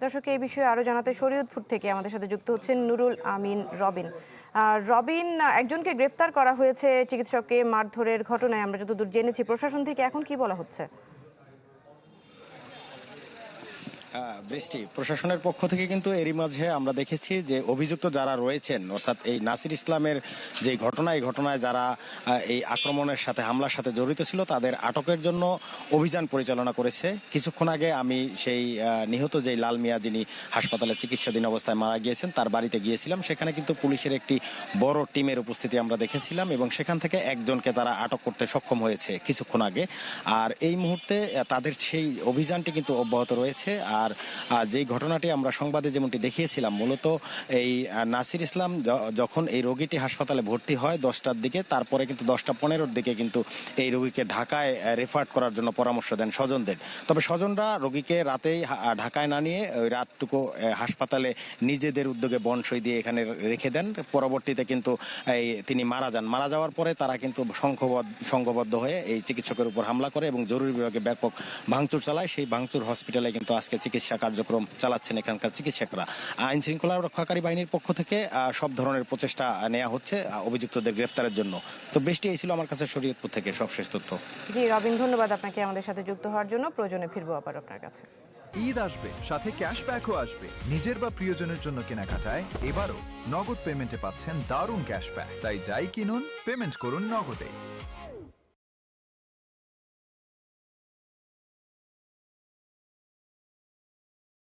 দর্শক, এই বিষয়ে আরো জানাতে শরীয়তপুর থেকে আমাদের সাথে যুক্ত হচ্ছেন নুরুল আমিন রবিন। রবিন, একজনকে গ্রেফতার করা হয়েছে চিকিৎসককে মারধরের ঘটনায়, আমরা যতদূর জেনেছি। প্রশাসন থেকে এখন কি বলা হচ্ছে? বৃষ্টি, প্রশাসনের পক্ষ থেকে কিন্তু এরই মাঝে আমরা দেখেছি যে অভিযুক্ত যারা রয়েছেন, অর্থাৎ এই নাসির ইসলামের যে ঘটনা, এই ঘটনায় যারা এই আক্রমণের সাথে, হামলার সাথে জড়িত ছিল, তাদের আটকের জন্য অভিযান পরিচালনা করেছে। কিছুক্ষণ আগে আমি সেই নিহত যে লাল মিয়া, যিনি হাসপাতালে চিকিৎসাধীন অবস্থায় মারা গিয়েছেন, তার বাড়িতে গিয়েছিলাম। সেখানে কিন্তু পুলিশের একটি বড় টিমের উপস্থিতি আমরা দেখেছিলাম এবং সেখান থেকে একজনকে তারা আটক করতে সক্ষম হয়েছে কিছুক্ষণ আগে। আর এই মুহূর্তে তাদের সেই অভিযানটি কিন্তু অব্যাহত রয়েছে। আর যেই ঘটনাটি আমরা সংবাদে যেমনটি দেখিয়েছিলাম, মূলত এই নাসির ইসলাম যখন এই রোগীটি হাসপাতালে ভর্তি হয় 10টার দিকে, তারপরে কিন্তু 10টা 15-র দিকে কিন্তু এই রোগীকে ঢাকায় রেফার করার জন্য পরামর্শ দেন স্বজনদের। তবে স্বজনরা রোগীকে রাতেই ঢাকায় না নিয়ে ওই রাতটুকু হাসপাতালে নিজেদের উদ্যোগে বনসই দিয়ে এখানে রেখে দেন। পরবর্তীতে কিন্তু তিনি মারা যান। মারা যাওয়ার পরে তারা কিন্তু সংঘবদ্ধ হয়ে এই চিকিৎসকের উপর হামলা করে এবং জরুরি বিভাগে ব্যাপক ভাঙচুর চালায়। সেই ভাঙচুর হসপিটালে কিন্তু আজকে চিকিৎসা কার্যক্রম চালাচ্ছেন এখানকার চিকিৎসকরা। আইন শৃঙ্খলা রক্ষাকারী বাহিনীর পক্ষ থেকে সব ধরনের প্রচেষ্টা নেওয়া হচ্ছে অভিযুক্তদের গ্রেফতারের জন্য। তো বৃষ্টি, এই ছিল আমার কাছে শরীয়তপুর থেকে সবশেষ তথ্য। জি রবিন, ধন্যবাদ আপনাকে আমাদের সাথে যুক্ত হওয়ার জন্য। প্রয়োজনে ফিরবো আবার আপনার কাছে। ঈদ আসবে, সাথে ক্যাশব্যাকও আসবে। নিজের বা প্রিয়জনের জন্য কেনাকাটায় এবারও নগদ পেমেন্টে পাচ্ছেন দারুণ ক্যাশব্যাক। তাই যাই কিনুন, পেমেন্ট করুন নগদে।